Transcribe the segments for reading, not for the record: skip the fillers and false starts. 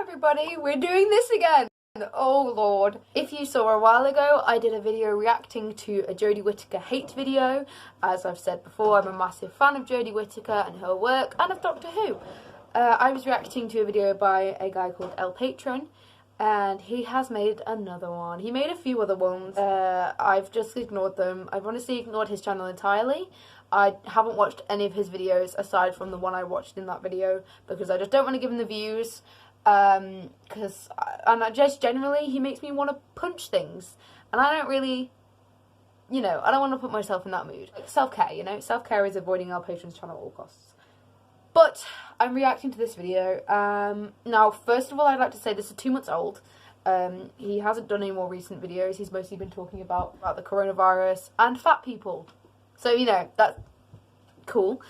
everybody, we're doing this again! Oh lord. If you saw a while ago, I did a video reacting to a Jodie Whittaker hate video. As I've said before, I'm a massive fan of Jodie Whittaker and her work, and of Doctor Who. I was reacting to a video by a guy called Patron, and he has made another one. He made a few other ones. I've just ignored them. I've honestly ignored his channel entirely. I haven't watched any of his videos aside from the one I watched in that video because I just don't want to give him the views. And I just generally, he makes me want to punch things, and I don't really, I don't want to put myself in that mood. Like self-care, self-care is avoiding our Patron's channel at all costs. But I'm reacting to this video. Now, first of all, I'd like to say this is 2 months old. He hasn't done any more recent videos. He's mostly been talking about the coronavirus and fat people. So, that's cool.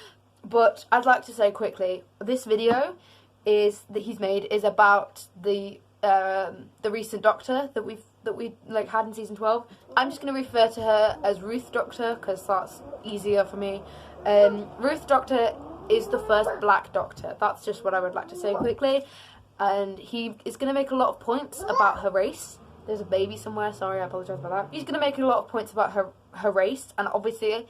But I'd like to say quickly, this video he's made is about the recent Doctor that we had in season 12. I'm just going to refer to her as Ruth Doctor because that's easier for me. Ruth Doctor is the first black Doctor. That's just what I would like to say quickly. And he is going to make a lot of points about her race. There's a baby somewhere, sorry, I apologise about that. He's going to make a lot of points about her race, and obviously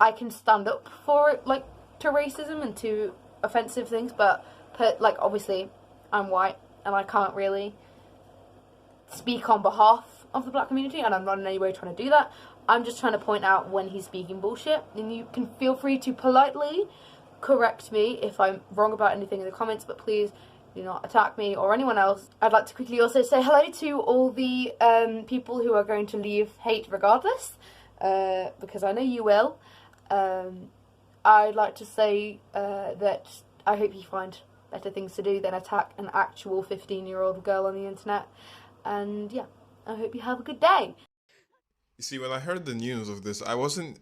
I can stand up for it, to racism and to offensive things, but obviously I'm white and I can't really speak on behalf of the black community, and I'm not in any way trying to do that. I'm just trying to point out when he's speaking bullshit, and you can feel free to politely correct me if I'm wrong about anything in the comments, but please do not attack me or anyone else. I'd like to quickly also say hello to all the people who are going to leave hate regardless, because I know you will. I'd like to say that I hope you find better things to do than attack an actual 15-year-old girl on the internet. And yeah, I hope you have a good day. You see, when I heard the news of this, I wasn't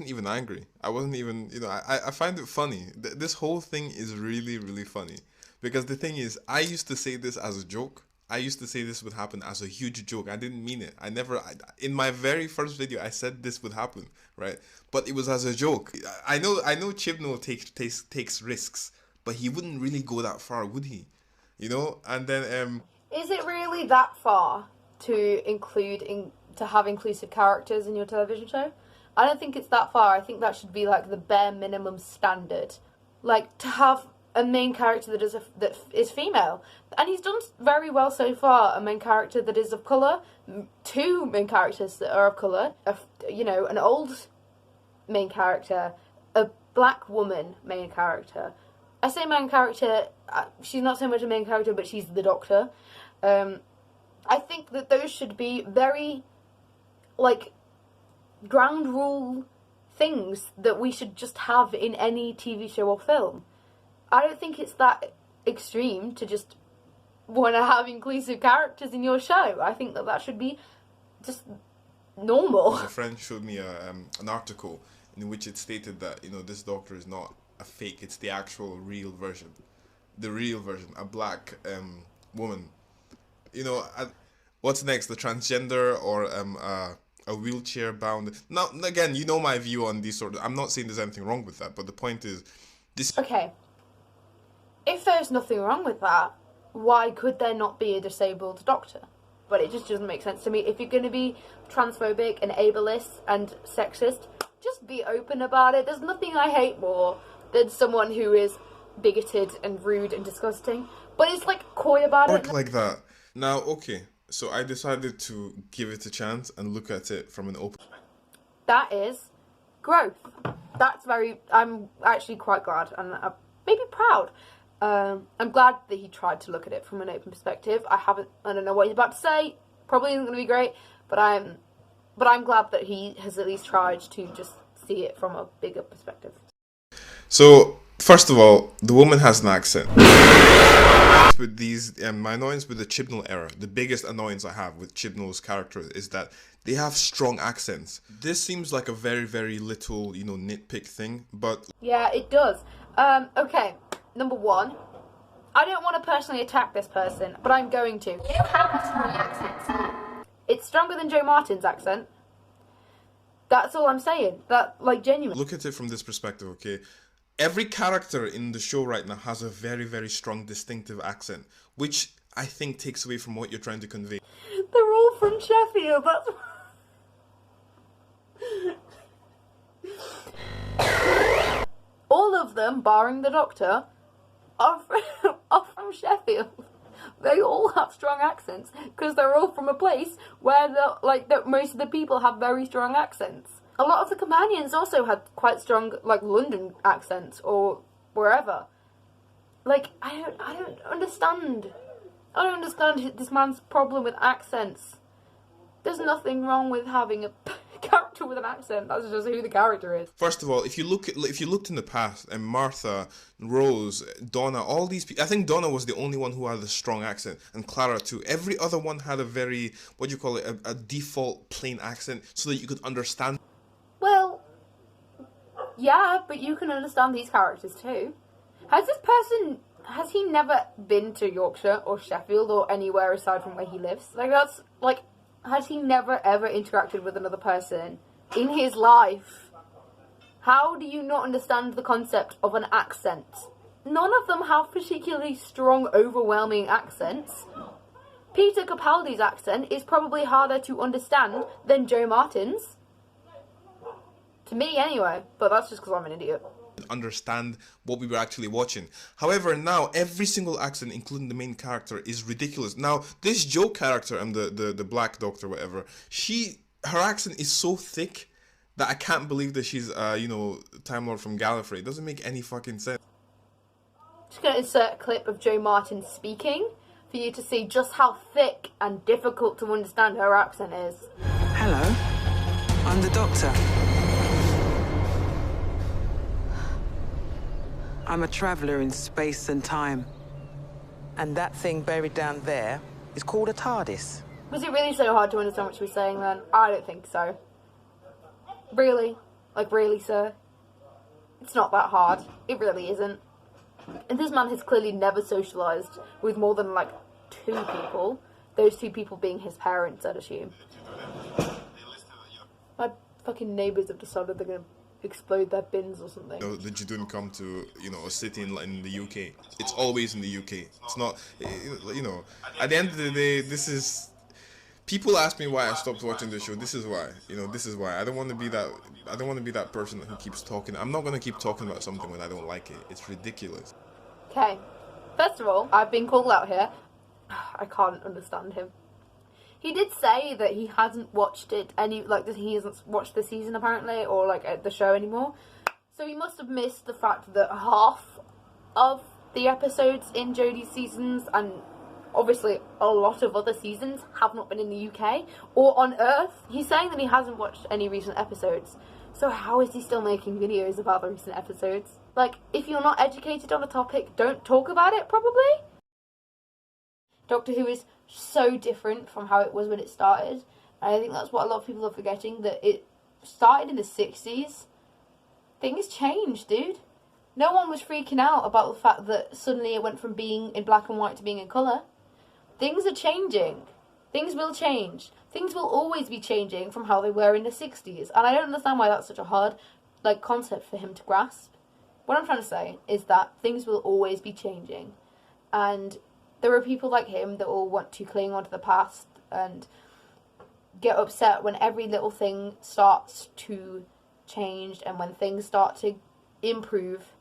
even angry. I wasn't even, I find it funny. This whole thing is really, really funny. Because the thing is, I used to say this as a joke. I used to say this would happen as a huge joke. I didn't mean it. In my very first video, I said this would happen, right? But it was as a joke. I know Chibnall takes risks, but he wouldn't really go that far, would he? And then Is it really that far to have inclusive characters in your television show? I don't think it's that far. I think that should be the bare minimum standard. To have a main character that is female, and he's done very well so far. A main character that is of colour, 2 main characters that are of colour, an old main character, a black woman main character. I say main character, she's not so much a main character, but she's the Doctor. I think that those should be very, ground rule things that we should just have in any TV show or film. I don't think it's that extreme to just want to have inclusive characters in your show. I think that should be just normal. My friend showed me an article in which it stated that, this Doctor is not a fake, it's the actual real version. The real version, a black woman. What's next, the transgender or a wheelchair bound? Now, again, my view on these I'm not saying there's anything wrong with that, but the point is, this... Okay. If there's nothing wrong with that, why could there not be a disabled Doctor? But it just doesn't make sense to me. If you're going to be transphobic and ableist and sexist, just be open about it. There's nothing I hate more than someone who is bigoted and rude and disgusting, but it's coy about it. Like that. Now, okay, so I decided to give it a chance and look at it from an open perspective. That is growth. I'm actually quite glad and maybe proud. I'm glad that he tried to look at it from an open perspective. I don't know what he's about to say. Probably isn't going to be great, but I'm glad that he has at least tried to just see it from a bigger perspective. So, first of all, the woman has an accent. With these, my annoyance with the Chibnall era, the biggest annoyance I have with Chibnall's character is that they have strong accents. This seems like a very, very little, nitpick thing, but... Yeah, it does. Okay. Number 1, I don't want to personally attack this person, but I'm going to. You have a strong accent. It's stronger than Joe Martin's accent. That's all I'm saying. Genuinely. Look at it from this perspective, okay? Every character in the show right now has a very, very strong distinctive accent, which I think takes away from what you're trying to convey. They're all from Sheffield. All of them, barring the Doctor, are from Sheffield. They all have strong accents because they're all from a place where most of the people have very strong accents. A lot of the companions also had quite strong London accents or wherever. I don't understand. I don't understand this man's problem with accents. There's nothing wrong with having a character with an accent. That's just who the character is. First of all, if you looked in the past, and Martha, Rose, Donna, all these people, I think Donna was the only one who had a strong accent, and Clara too. Every other one had a very, a default plain accent, so that you could understand. Well, yeah, but you can understand these characters too. Has he never been to Yorkshire or Sheffield or anywhere aside from where he lives? Has he never ever interacted with another person in his life? How do you not understand the concept of an accent? None of them have particularly strong, overwhelming accents. Peter Capaldi's accent is probably harder to understand than Joe Martin's. To me, anyway. But that's just because I'm an idiot. Understand what we were actually watching. However, now every single accent, including the main character, is ridiculous. Now, this Jo character and the Black Doctor, whatever, her accent is so thick that I can't believe that she's Time Lord from Gallifrey. It doesn't make any fucking sense. Just gonna insert a clip of Jo Martin speaking for you to see just how thick and difficult to understand her accent is. Hello, I'm the Doctor. I'm a traveller in space and time. And that thing buried down there is called a TARDIS. Was it really so hard to understand what she was saying then? I don't think so. Really? Really, sir? It's not that hard. It really isn't. And this man has clearly never socialised with more than, 2 people. Those 2 people being his parents, I'd assume. My fucking neighbours have decided they're going to explode their bins or something. That you didn't come to, a city in the UK. It's always in the UK. It's not, at the end of the day, this is... People ask me why I stopped watching the show. This is why. This is why. I don't want to be that person who keeps talking. I'm not going to keep talking about something when I don't like it. It's ridiculous. Okay. First of all, I've been called out here. I can't understand him. He did say that he hasn't watched it he hasn't watched the season apparently, or the show anymore. So he must have missed the fact that half of the episodes in Jodie's seasons, and obviously a lot of other seasons, have not been in the UK or on Earth. He's saying that he hasn't watched any recent episodes. So how is he still making videos about the recent episodes? If you're not educated on a topic, don't talk about it, probably? Doctor Who is so different from how it was when it started. And I think that's what a lot of people are forgetting, that it started in the 60s. Things changed, dude. No one was freaking out about the fact that suddenly it went from being in black and white to being in colour. Things are changing. Things will change. Things will always be changing from how they were in the 60s. And I don't understand why that's such a hard concept for him to grasp. What I'm trying to say is that things will always be changing. And there are people like him that will want to cling onto the past and get upset when every little thing starts to change and when things start to improve.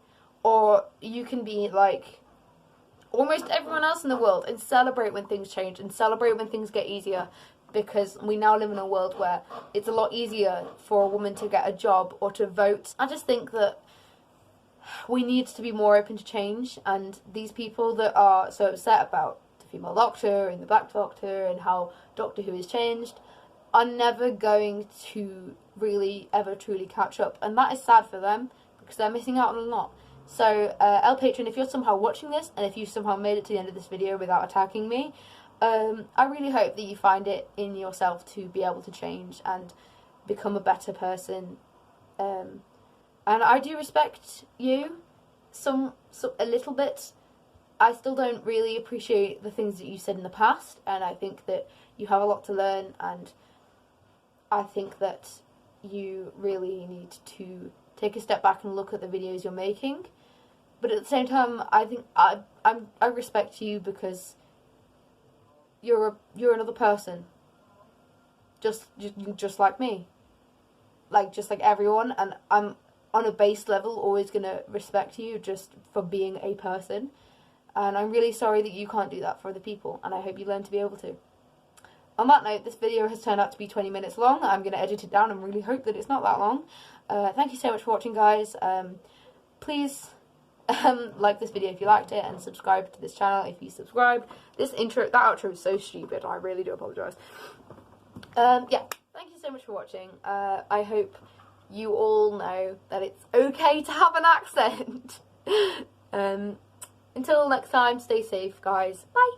Or you can be like almost everyone else in the world and celebrate when things change and celebrate when things get easier, because we now live in a world where it's a lot easier for a woman to get a job or to vote. I just think that we need to be more open to change, and these people that are so upset about the female Doctor and the Black Doctor and how Doctor Who has changed are never going to really ever truly catch up, and that is sad for them because they're missing out on a lot. So El Patron, if you're somehow watching this and if you somehow made it to the end of this video without attacking me, I really hope that you find it in yourself to be able to change and become a better person. And I do respect you, a little bit. I still don't really appreciate the things that you said in the past, and I think that you have a lot to learn, and I think that you really need to take a step back and look at the videos you're making. But at the same time, I think I respect you because you're another person, just like me, like just like everyone, and I'm on a base level always gonna respect you just for being a person. And I'm really sorry that you can't do that for other people, and I hope you learn to be able to. On that note, this video has turned out to be 20 minutes long. I'm going to edit it down and really hope that it's not that long. Thank you so much for watching, guys. Please like this video if you liked it, and subscribe to this channel if you subscribed. That outro is so stupid. I really do apologise. Yeah, thank you so much for watching. I hope you all know that it's okay to have an accent. Until next time, stay safe, guys. Bye.